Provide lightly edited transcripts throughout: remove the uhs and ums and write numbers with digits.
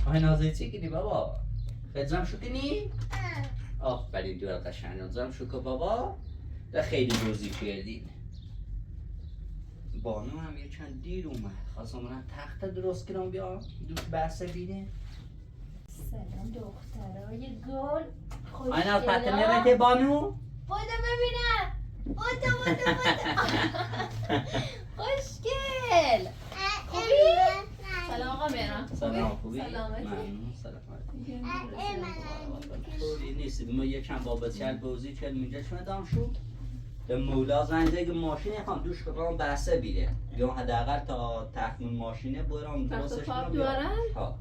aynazı çekili baba. Bedzam شو کنی؟ آفرین دور قشنگ نظام شو که بابا و خیلی بازی کردین بانو هم یه چند دیر اومد خواستم من تخت درست کنم بیام دوش بحثه بینه سلام دخترای گل اینا پتنه رته بانو؟ بودو ببینم بودو خوشگل خوبی؟ سلام آقا مهران سلام خوبی؟ سلامتی؟ ممنون سلامتی طوری نیست ما یکم بابت چل بازی کرد اینجا شدم شو به مولا زنگ زنگ ماشینه خواهم دوش کنم بحثه بیره یا حداقل تا تخمون ماشینه برام درستش کنم دارن؟ ها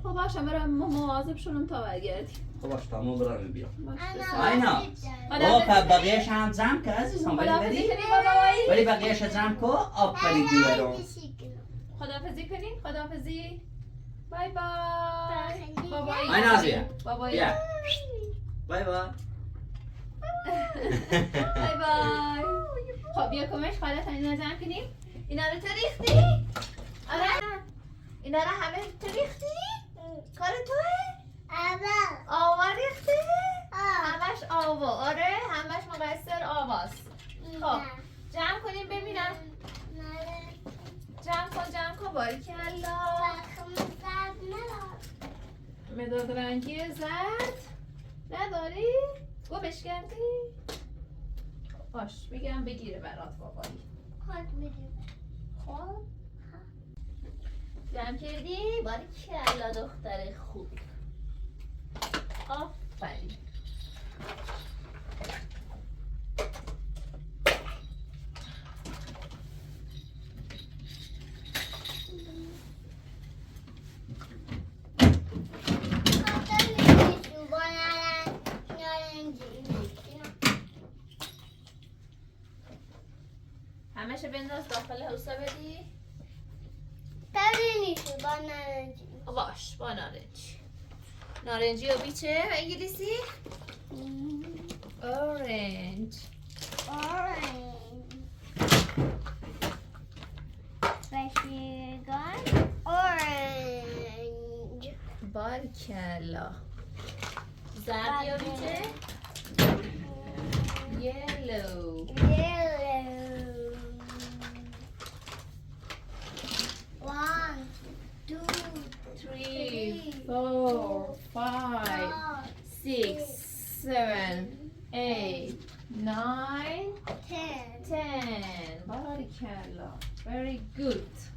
خب باشم برم مواظب شدم تا برگردی خب باش تمام برام بیام باشه اینا بابا بقیهش هم زم که عزیزم ولی بقیهش زم که آفرین بیارم خداحافظی کنین خداحافظی بای بای بابایی اینا بیا بابایی بیا بای بای بای بای خب بیا کمش خالت اینا جمع کنیم اینا رو تو ریختی؟ آره اینا رو همه تو ریختی؟ کار توه؟ آوا ریختی؟ همش آوا آره همش مقصر آواست خب جمع کنیم ببینم جمع کن باریکلا مداد رنگی زرد نداری؟ گمش کردی؟ باش میگم بگیره برات بابایی خب جمع کردی؟ باریکلا دختر خوب آفرین همشه بنداز داخل حوزه بدی؟ باش با نارنجی نارنجی و بیچه و انگلیسی؟ اورنج باریکلا زرد یا بیچه؟ یلو 1 2 3 4 5 6 7 8 9 10 10 باریکلا very good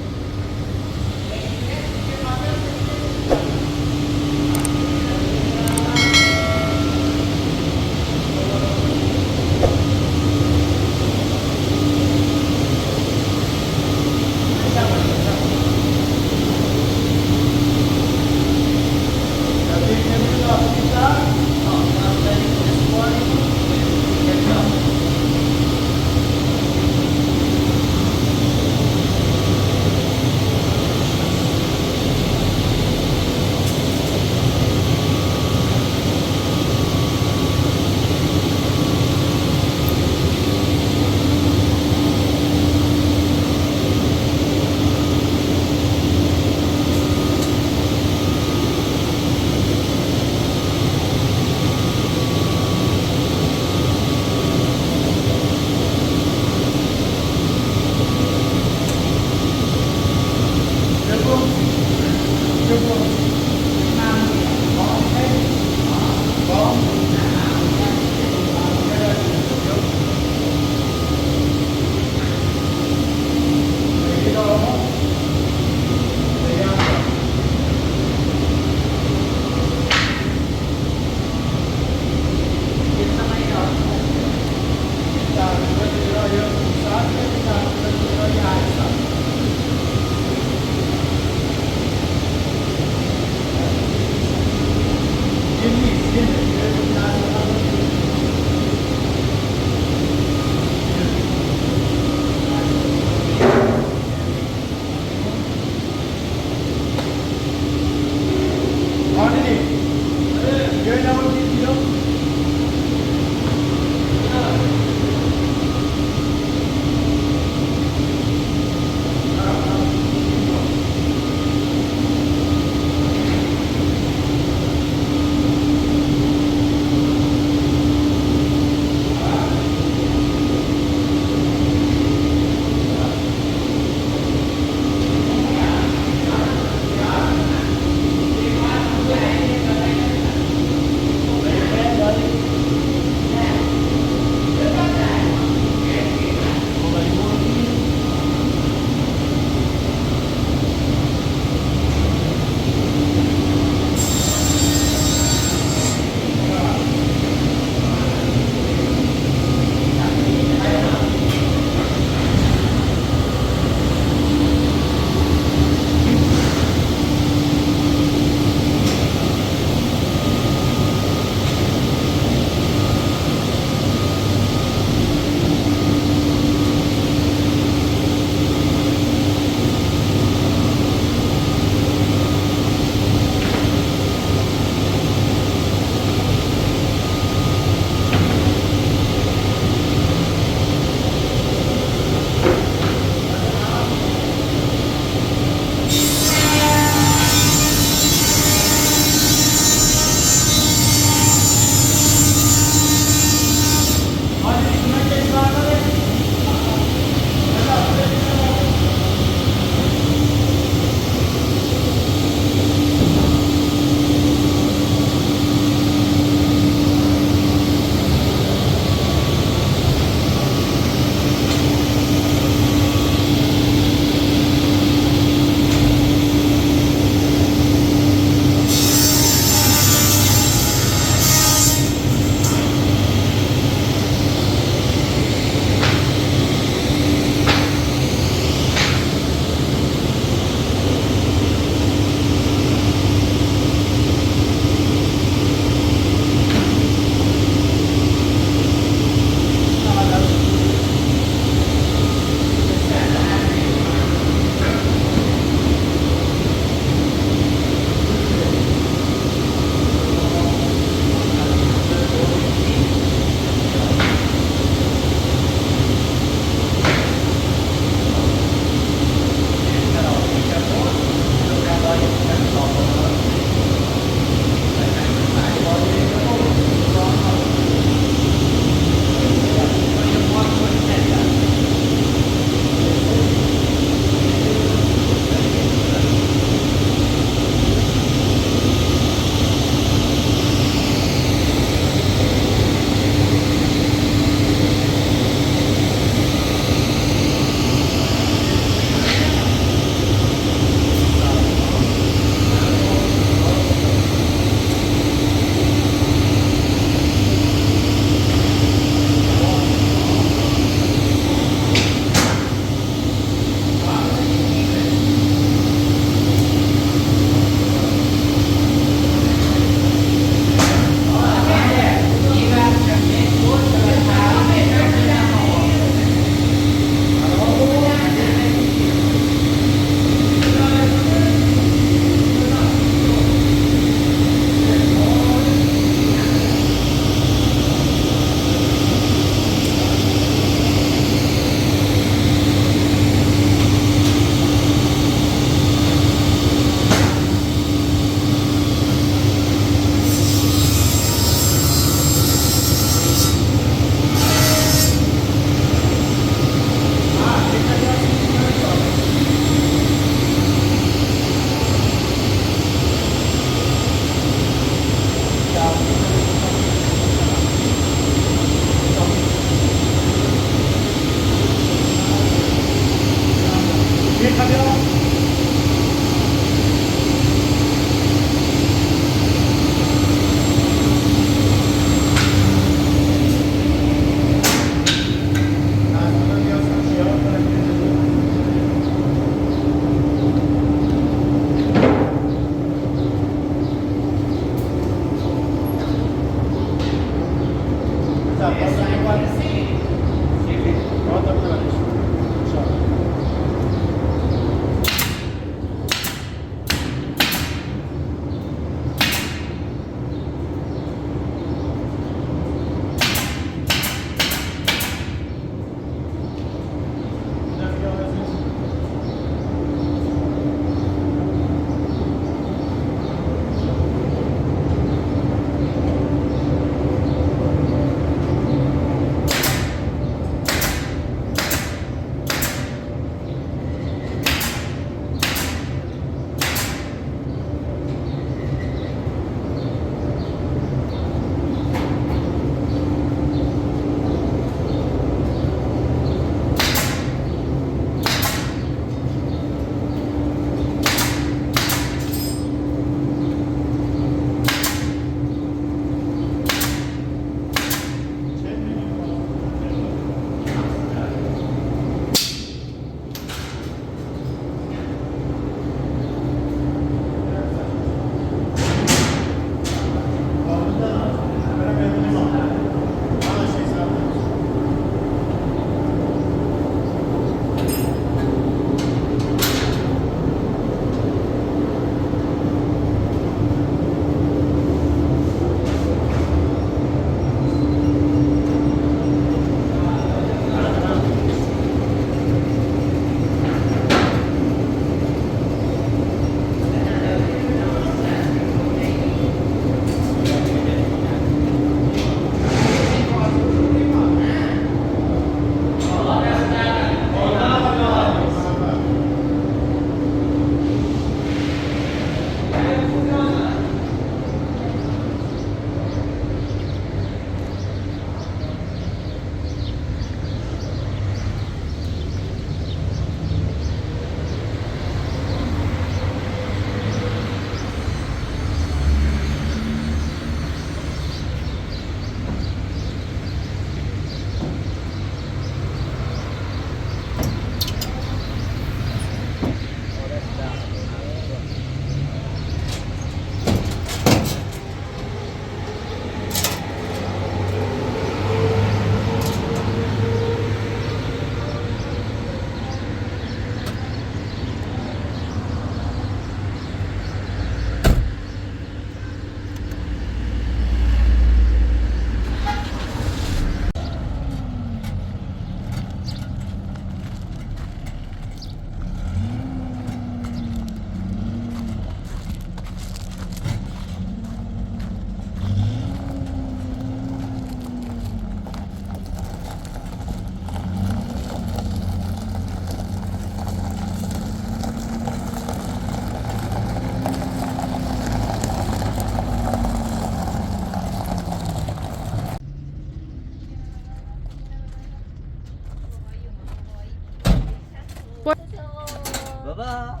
بابا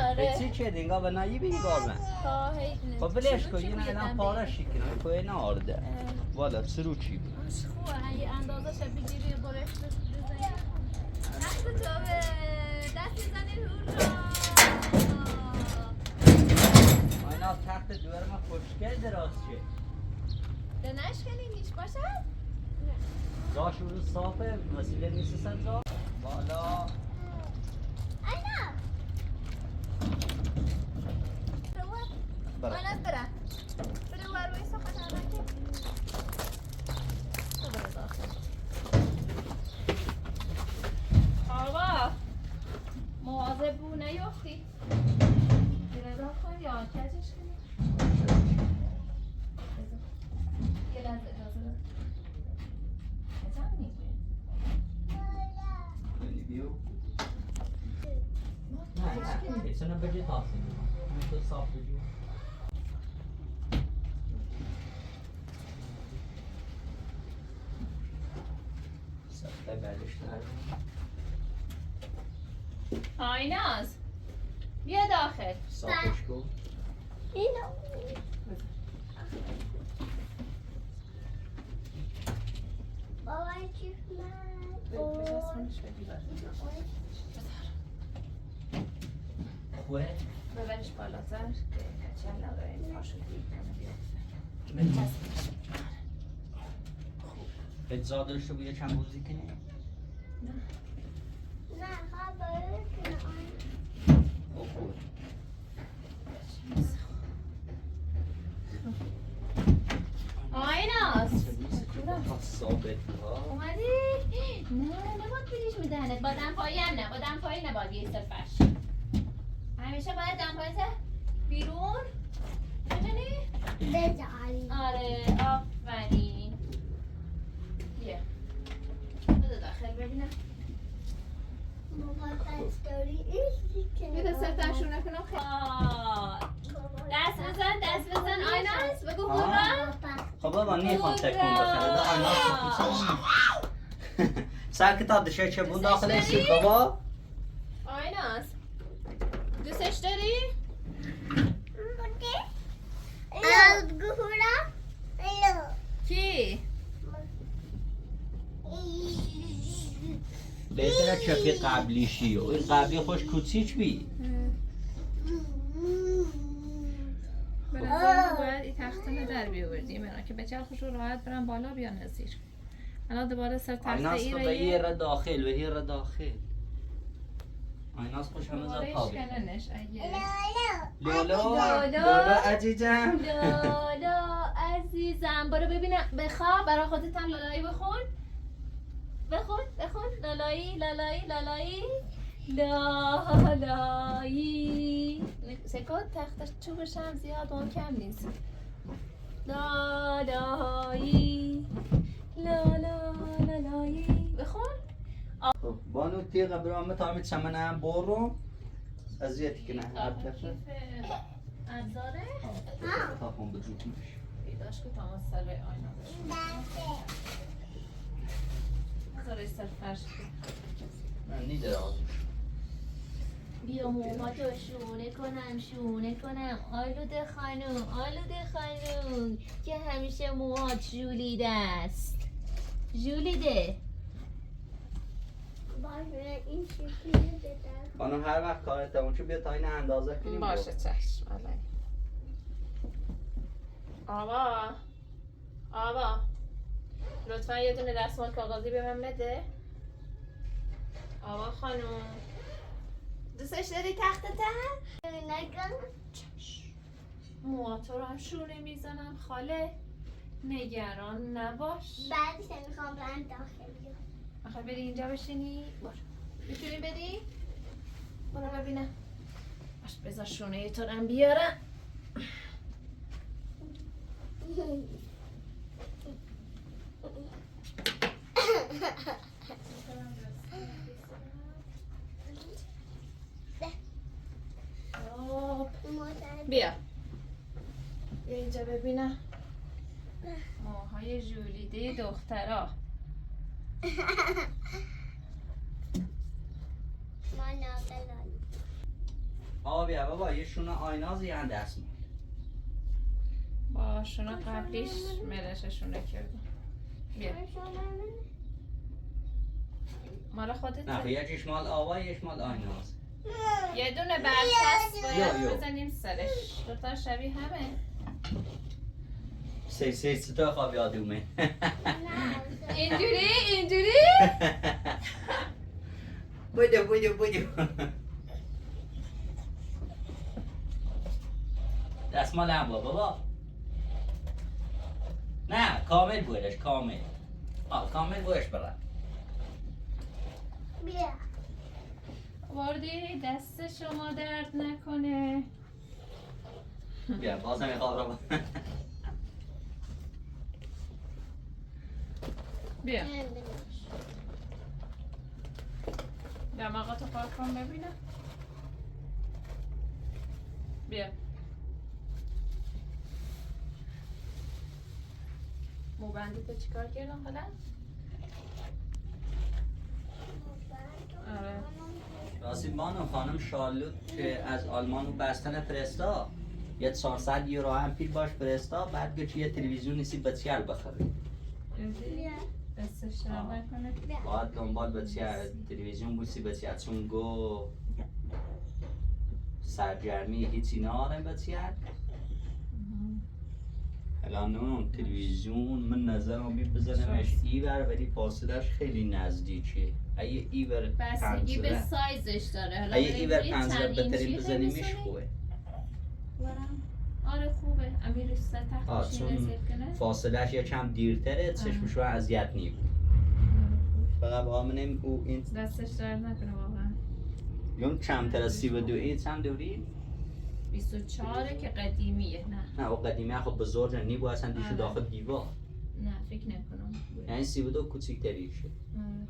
آره چی چه دینگا به نایی بینی گازن خب بلیش کن یه الان پارشی کنم که نه آرده والا سرو چی بود خوبه اگه اندازه شد بگیری برش بزنی دست تو به دست زنی هورا اینا تخت دوار ما خوشگل دراز شه دنش کنی نیش باشه؟ داش رو صافه وسیله نیست سنزا والا اینا آناز برم برو ور روی صفحه نرکه تو برو داخل آقا مواظب بو نیفتی بیردا کن یا کجش کنی یه لحظه اجازه بده کجا میگوی یعنی بیو نه ایسا نبجه تاسی تو صاف بجو سفته بعدش نرم آیناز بیا داخل صافش کن اینو بابا چیف من خوه ببرش بالاتر که کچه نداره پاشو دید کنه بیا پیتزا داشته بویا چند روزی کنی؟ نه خواب باید کنه خوب آیناز ثابت ها اومدی؟ نه نباید بریش میدهنت با دمپایی هم نه با دمپایی نباید یه صرفش همیشه باید دمپاییت بیرون بزنی؟ بزنی آره آفرین بیا بده داخل ببینم بده سرتنشونه کنم دست بزن آیناز بگو هورا خب بابا نیخوام تکون بخره دا آنها سر کتاب دشه چه بود داخل سی بابا آیناز دوستش داری؟ از گهورا کی؟ بهتره چفی قبلیشی و این قبلی خوش کوچیچ بی به نظر باید این تختمه در بیاوردیم اینا که به خوش رو راحت برم بالا بیان نزدیک الان دوباره سر تخت ایناس ای تو رو به یه را داخل و یه را داخل ایناس خوش همه زاد تابی کننش اگه لولو عزیزم لالا عزیزم برو ببینم بخواب برای خودت هم لالایی بخون بخون لالایی لالایی سکوت تختش چوبش هم زیاد محکم نیست لالایی لالایی بخون خب بانو تیغ برامه تامید سمنه هم برو اذیتی کنه هر دفعه ابزاره تا خون بزود میشه پیداش که تماس سر آینه بذاره سر فرش من نیده آزوش بیا موهاتو شونه کنم آلوده خانوم که همیشه موهات ژولیده است ژولیده باشه این شکلی بدم خانم هر وقت کارت تموم شد بیا تا این اندازه کنیم باشه چشم علی آبا لطفا یه دونه دستمال کاغذی به من بده آبا خانوم دوستش داری تختته؟ نگم موهاتو رو هم شونه میزنم خاله نگران نباش بعدش میخوام برم داخل بیام میخوای بری اینجا بشینی؟ برو میتونی بری؟ برو ببینم باش بذار شونه تو رو بیارم بیا اینجا ببینم موهای ژولیده دخترا ما ناقلان بیا بابا یه شونه آیناز یه دست با شونه قبلیش ملششونه کردم. بیا مال خودت نه یکیش مال آوا یکیش مال آیناز. یه دونه برچسب یا. باید بزنیم سرش. دوتا شبیه همه. سه تا خواب یادومه. اینجوری بودو دستمال هم بابا. نه کامل بودش کامل. کامل بودش برای. بیا واردی دست شما درد نکنه. بیا بازم یه خواب رو بیا دماغاتو پاک کن ببینم. بیا موبندی تو چیکار کردم حالا؟ آره راستی بانو خانم شارلوت که از آلمان و بستن فرستا یه 400 یورو هم پیل باش فرستا بعد گوش یه تلویزیون نیسی بسیار بخری بیا دستش درد نکنه. باید دنبال بسیار تلویزیون بوسی بسیار چون گو سرگرمی هیچی ناره بسیار الان اون تلویزیون من نظرم بزنمش ایور ولی فاصلش خیلی نزدیکه اگه ایور بستگی به سایزش داره. حالا اگه ایور ببینید 15 چند بترین اینچی بزنیمش نمی‌تونی؟ خوبه آره خوبه. امیرش سر تختش چون رسید کنه. فاصلش یکم دیرتره چشمش رو اذیت نیم فقط با منیم او این دستش درد نکنه واقعا. اون کمتر از 32 ای چند دوری؟ 24 که قدیمیه. نه او قدیمی خب بزرگ نی با اصلا دیشو آره. داخل دیوار نه فکر نکنم. یعنی 32 کوچیک‌تریشه آره.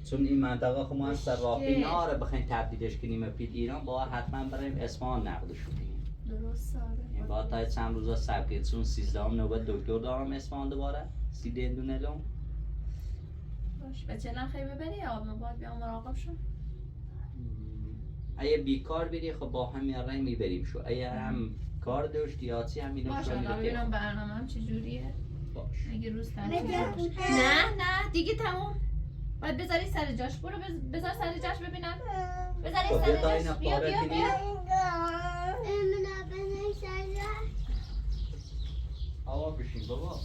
چون این منطقه خب ما از صرافی ناره بخوایم تبدیلش کنیم پیل ایران با حتما بریم اصفهان نقلش کنیم درست آره. این با تا چند روزا صبر کنید چون 13 نوبت دکتر دارم اصفهان دوباره 30 دونه لون باش بچه خیلی ببری یا باید بیام مراقب شو. اگه بیکار بری خب با همین رای میبریم شو اگه هم کار داشت یاتی هم میدونم باشه حالا ببینم برنامه هم چجوریه. باش اگه روز بده. تعطیل باشه. نه دیگه تموم. باید بذاری سر جاش. برو بذار سر جاش ببینم. بذاری خب، سر بیا تا جاش. اینا بیا پاره بیا کنی. بیا. امنا بنشاید آوا بشین بابا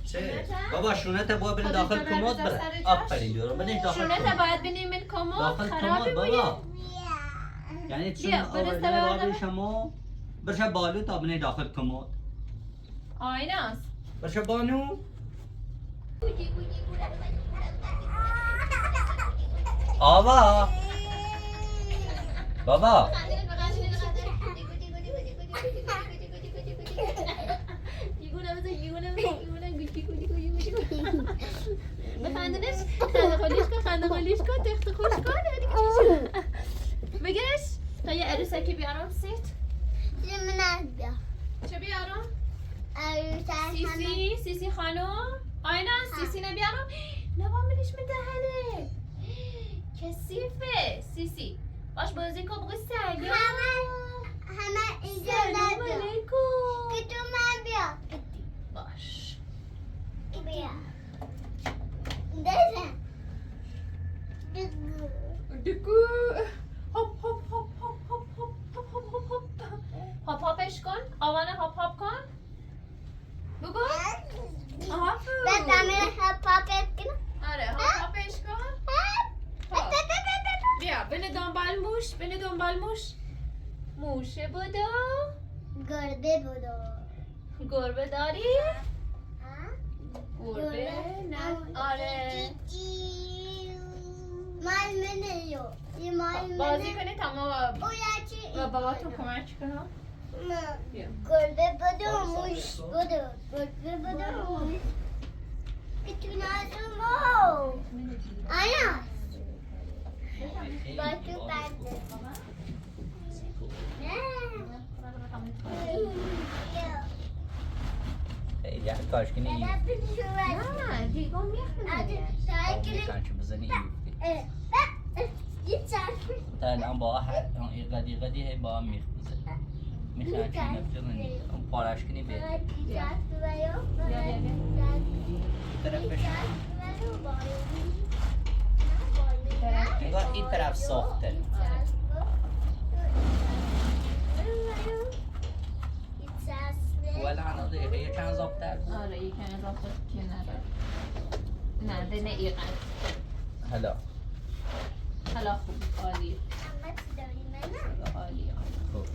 چه؟ بابا شونت باید برین داخل کمد بره آفرین جورو برین داخل شونت کمد باید بینیم این کمد داخل خرابی کمد بوید. بابا یعنی چون بیا، برسته آورده ببر بابیشمو برشه بالو تا برین داخل کمد آیناز برشه بانو آوا بابا بخندنش خنده خالیش کن تخت خوش کن بگیرش تا یه عروسکی بیارم سیت چه بیارم؟ سیسی خانم آینا سیسی نبیارم نبام بلیش میدهنه کسیفه سیسی باش بازی کن بگو سلام همه اینجا سلام نبیا علیکم که تو من بیا باش بیا دزن دکو هپ هپ هپ هپ هپ هپ هپ هپ هپ هپ هپش کن آوانه هپ هپ کن بگو بدم پاپت کنم آره هپ هپش کن بیا بینه دنبال موش موشه بودو گربه بودو گربه داری؟ گربه نه آره مال منه یه مال بازی کنی تمام او یکی و بابا تو کمک کنم بیا گربه بودو موش بودو گربه بودو موش بتونه مو آیا با تو بنده یه کاش کنی نه دیگه میخونه میخوان چه بزنی تا الان با هر قدی هی با هم میخ بزنی میخوان چه نفترنی اون پارش کنی به طرف بشه نگاه این طرف ساخته ولی هنوز یه چند زابتر آره یکم اضافه که نداره نه دنه ایقل حالا خوب عالی عالی خوب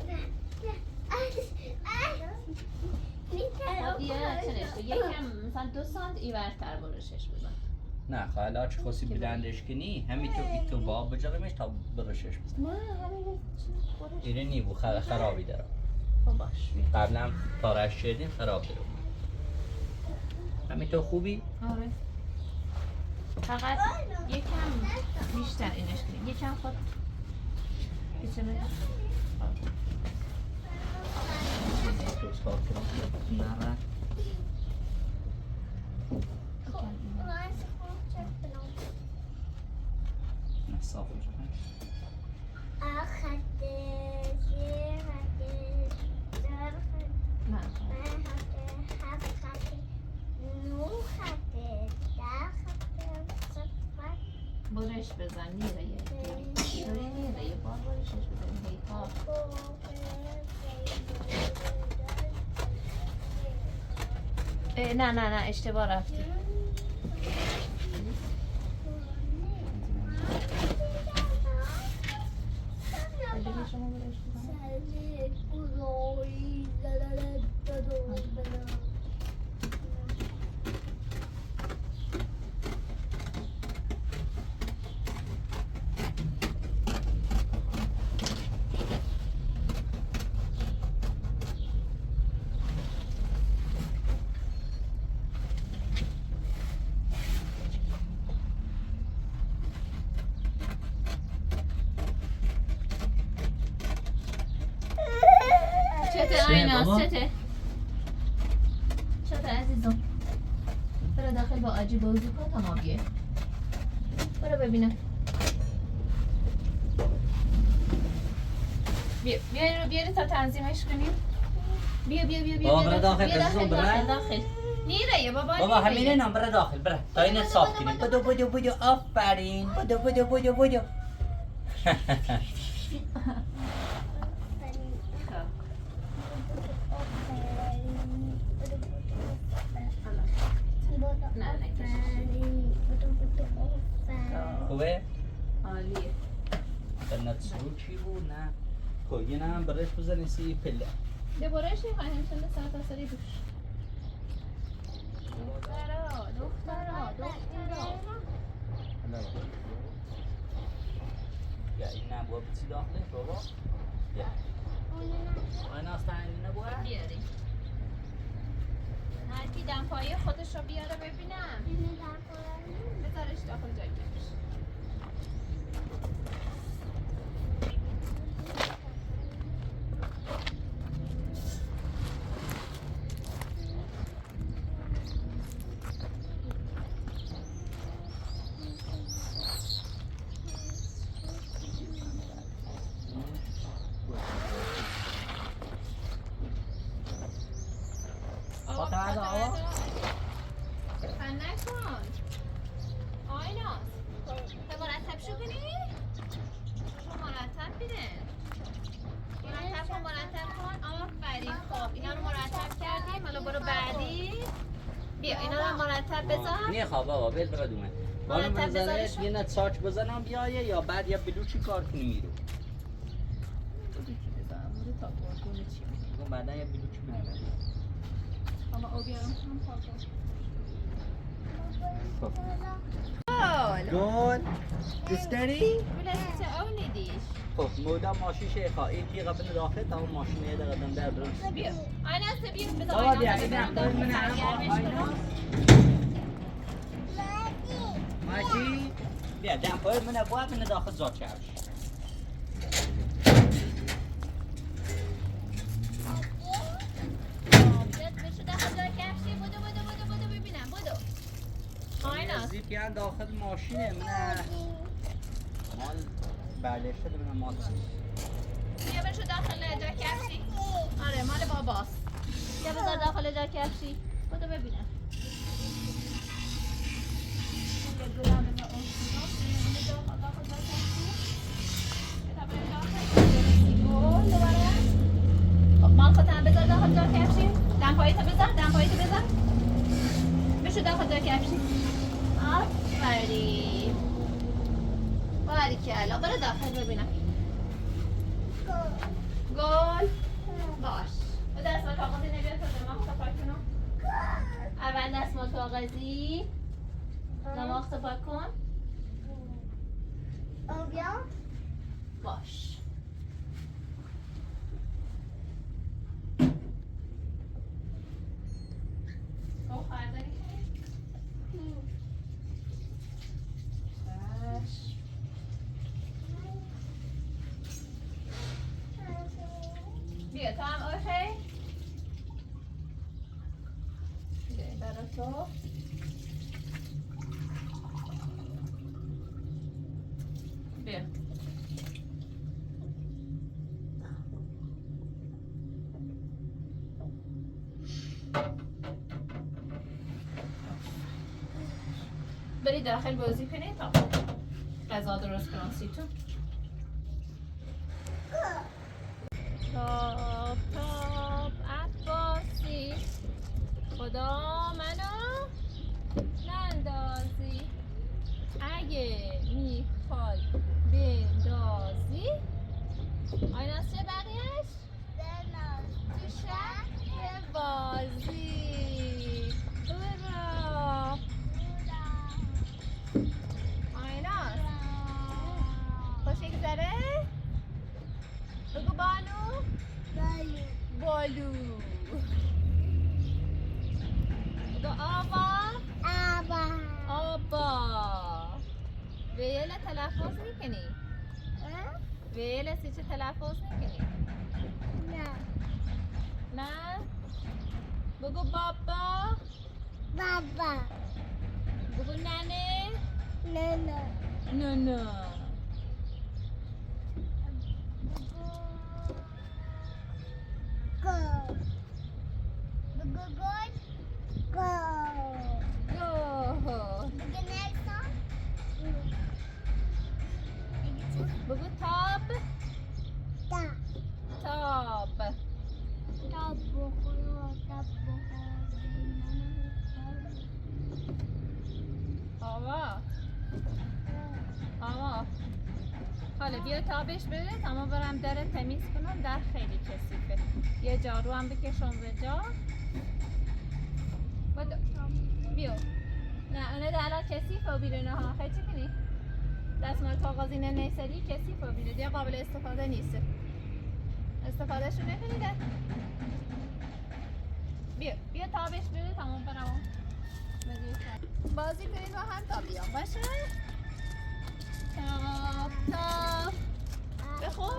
یکم مثلا 2 سانت ایورتر برشش بزن نه حالا چه خواستی بلندش کنی همین تو با بجرمش تا برشش بزن نه همین ایره نیبو خرابی داره خب باش قبلا تارش شدیم خراب داره همین تو خوبی؟ آره فقط یکم بیشتر اینش کنی یکم خود کچنه نه صاف برش بزن نیره یه بار برشش بزن هیتا نه اشتباه رفتی شما برش بزن ایناز چطور عزیزم برو داخل با آجی بازی کن تا ما بیه برو ببینم بیاری تا تنظیمش کنیم بیا بابا برو داخل داخل نیره یه بابا همینه نام برو داخل برو تا اینه صاف کنیم بدو آفرین بدو خوبه؟ عالیه بنات سرو چی بود؟ نه خب نه هم برش بزنی سی پله ده برش نخواهی همچنده ساعت اصلی دوش دخترا یا این نبوه بسی داخله بابا یا ایناز این نبوه؟ بیاری هرکی دمپایی خودش رو بیاره ببینم بذارش داخل جای جمعش بابا بیل برد اومد بالا منظره یه نت ساچ بزنم بیایه یا بعد یا بلوچی کار کنی میرو بعدا یا بلوچی بگیرم اما او بیارم گل دستنی؟ بلسته او ندیش خب مولا ماشین شیخا این تیغه بنده داخل تا اون ماشین یه دقیقه در درست بیا ایناز بیا بذار بابا بیا ماشی بیا دمپایی منه باید منه داخل زاد چرش بشو داخل جای کفشی بودو آیناز زیپ یعنی داخل ماشینه نه مال برداشته ببینم مال چیه. بیا بشو داخل جا کفشی. آره مال باباست. بیا بذار داخل جا کفشی. خودو ببینم. مال خودت هم بذار داخل جا کفشی. دمپاییتو بذار. بشو داخل جا کفشی. آفرین. باریکلا. برو داخل ببینم. گل. باش. و دستمال کاغذی نبیاد تا دماغ تا پاک کنم. اول دستمال کاغذی. دماغ تا پاک کن. باش. او خرداری کنی؟ باش. بیا تو هم اوکی؟ بیا برای تو. بیا. بری داخل بازی کنی تا غذا درست کنم سیتون. تاب تاب عباسی خدا منو نندازی اگه میخوای بندازی آیناز چه بقیهش؟ تو شهر بازی برا آیناز خوش گذره؟ بگو بانو بالو بگو آبا ویل تلفظ میکنی؟ ویل سی چه تلفظ میکنی؟ نه بگو بابا بگو ننه نه بگو تاب آوا حالا بیا تابش بده اما برم در تمیز کنم در خیلی کثیفه یه جارو هم بکشم به جا بیا نه اونه در الان کثیفه و بیرونه ها خیلی چی کنی؟ دستمال کاغذی نیسری کثیفه و بیرونه دیگه قابل استفاده نیست استفادهشو نکنی ده بیا تابش بده تمام برم بازی کنید با هم تا بیام باشه؟ تاب بخور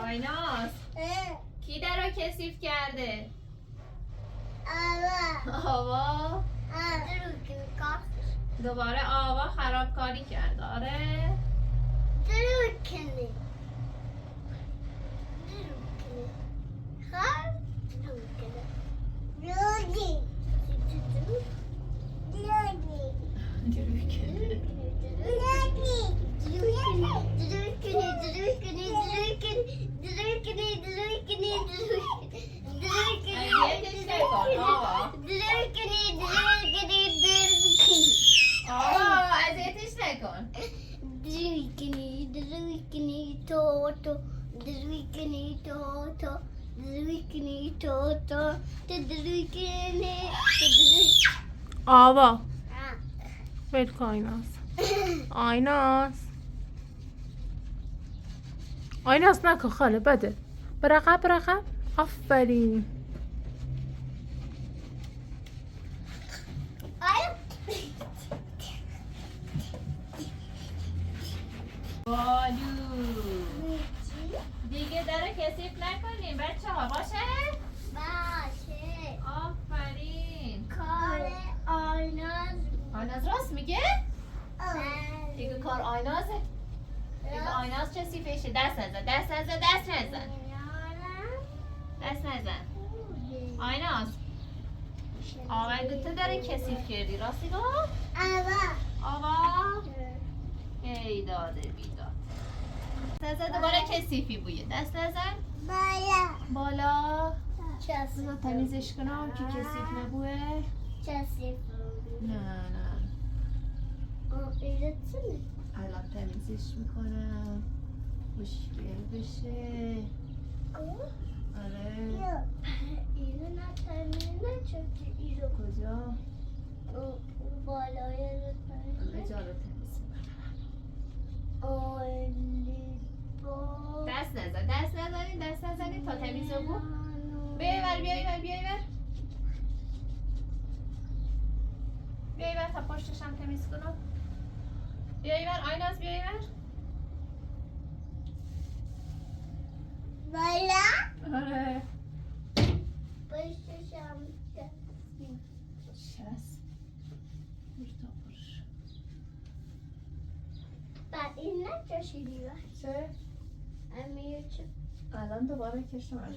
آیناز کی در رو کثیف کرده؟ آوا دوباره آوا خرابکاری کرد آره؟ تو درویکنی تو درویکنی تو تدریکنی آوا ول کن آیناز آیناز نکن خاله بده برقب آفرین بالو دیگه در کثیف نکنیم بچه ها باشه؟ باشه آفرین کار آیناز راست میگه؟ دیگه کار آینازه دیگه آیناز کثیفشه دست نزن آیناز آقای تو داره کثیف کردی راستی گفت؟ آوا ای داده بیداد دست نزن دوباره کثیفی بویه دست نزن بالا بذار تمیزش کنم که کثیف نبوه نه الان تمیزش میکنم خوشگل بشه آره اینو نتمیزه چون اینو کجا؟ بالای رو کجا رو تمیز دست نزنید تا تمیز رو بود بیایور تا پشتش هم تمیز کنم بیایور آیناز بیایور بالا آره پشتش هم شست بعد این نکشیدی چه؟ امیر چه الان دوباره کشمش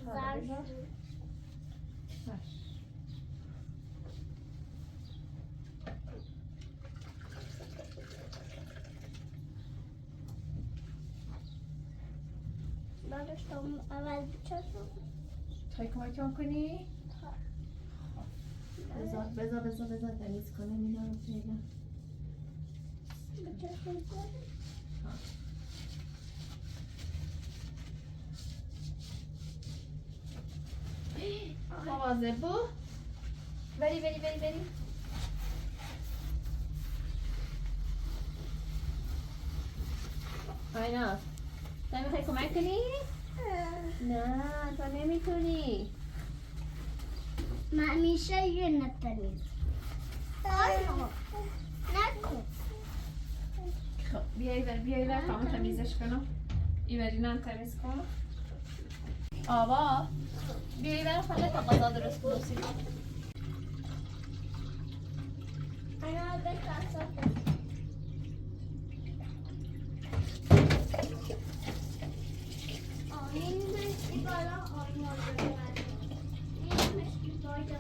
داشتم اول بچشم تای کمک کنی؟ بذار تمیز کنه میدارم پیدا بچشم مواظب بو بری آیناز نمیخوای کمک کنی؟ نه تو نمیتونی من میشه یه نتمیز نکن خب بیایی بر تا تمیزش کنم ایوری نم تمیز کن آوا بیایی بر خاله تا غذا درست بروسی انا بکاسم این مشکی بالا آین آورده این مشکی باید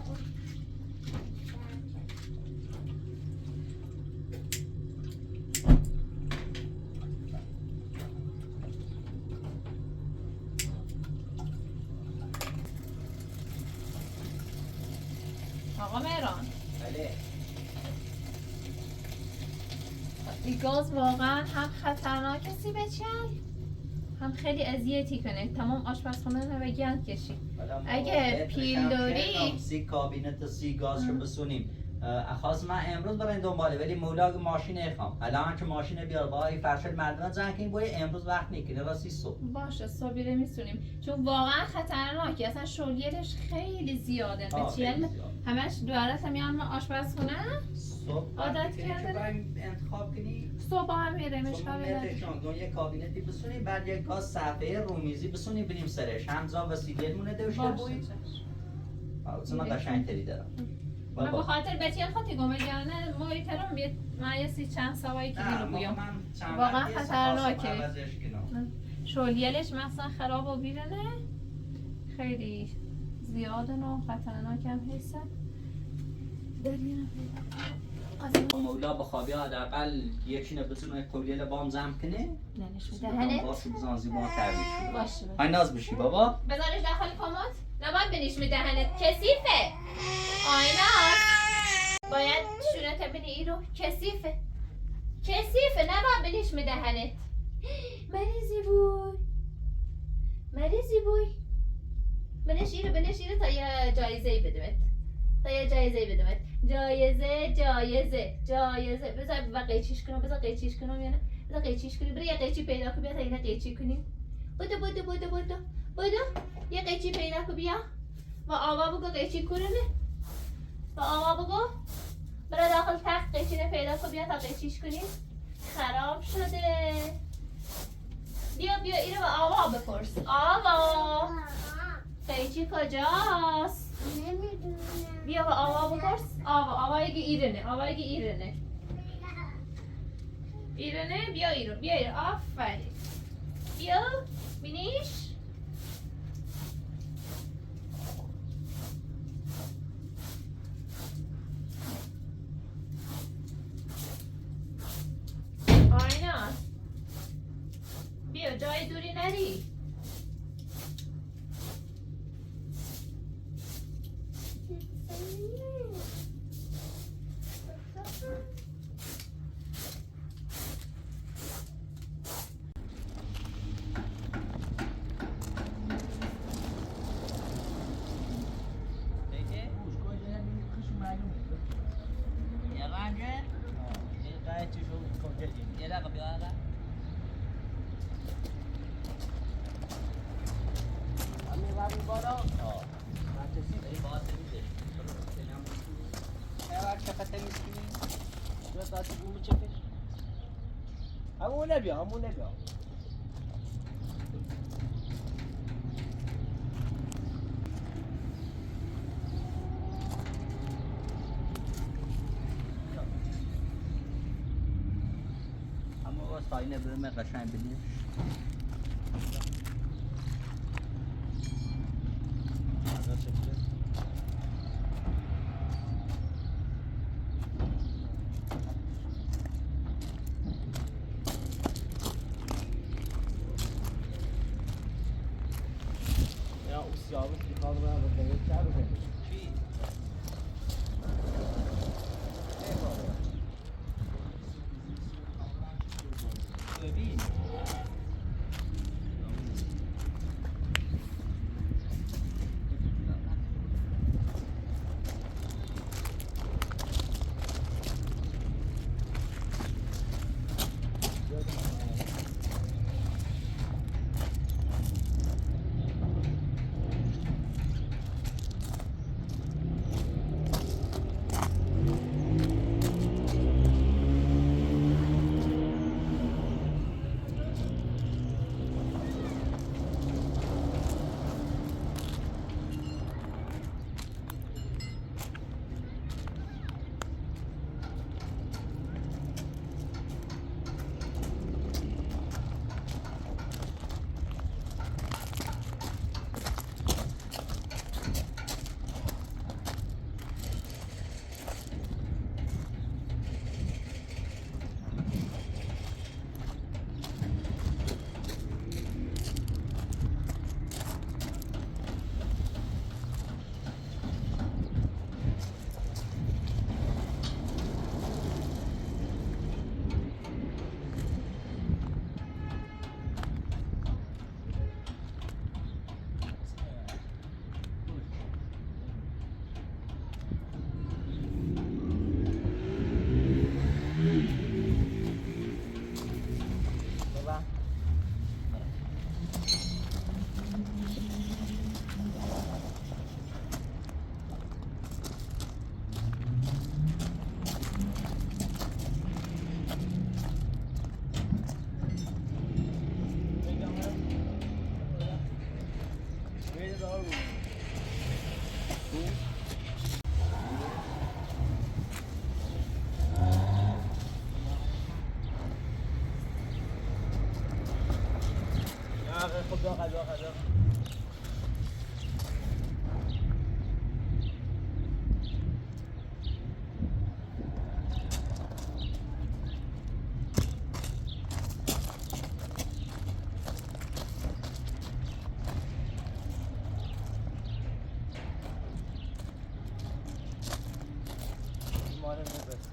آقا مهران بله این گاز واقعا هم خطرناکه سی بچن هم خیلی اذیتی کنه تمام آشپزخونه رو به گند کشید اگه پیل داری سی کابینت سی گاز رو بسونیم خواست من امروز برای دنباله ولی مولاگ ماشین ایخوام الان که ماشین بیار با فرشل مردم زن که این باید امروز وقت میکنه راستی صبح باشه صبح میسونیم چون واقعا خطرناکه اصلا شولیرش خیلی زیاده بچیل همش دوارت میان آشپزخونه صبح عادت کرده انتخاب کنی صبح هم میره مشکل شما یه کابینتی بسونی بعد یک گاز صفحه رومیزی بسونی بریم سرش همزا وسیله مونه دوشته بوید من قشنگ تری دارم من بخاطر بچیل خاطی گمه گرنه موری ترم بیاد من یه سی چند سوایی که رو بیم واقعا خطرناکه شولیلش مثلا خراب و بیرنه خیلی زیاده و خطرناک هم حسه مولا بخوابی حداقل یکی نبتونه کولیل بام زم کنه ننش میدهنت باشه بزن زیبان ترویش شده باشه های ناز بشی بابا بذارش داخل کاموت نباید بنیش میدهنت کثیفه آیناز باید شونت بینی ای رو کثیفه نباید بنیش میدهنت مریضی بود مریضی بوی بنشیره تا یه جایزه بدمت جایزه بذار قیچیش کنم یا نه بذار قیچیش کنیم برای یه قیچی پیدا کنیم بیا تا اینه قیچی کنیم بودو یه قیچی پیدا کن بیا و آوا بگو قیچی کنه و آوا بگو برای داخل تخت قیچی نه پیدا کن بیا تا قیچیش کنیم خراب شده بیا اینو با آوا بپرس آوا قیچی کجاست نمیدونم. بیا با آوا بپرس آوا یکی ایرنه بیا ایرون آفرین بیا بینیش آیناز بیا جای دوری نری همون نبیا اما باز تا اینه بریم قشنگ بینیش یا سیاوش میخواد من رو دیگه کرد چی؟ ببین خب بیا قضا مال نبست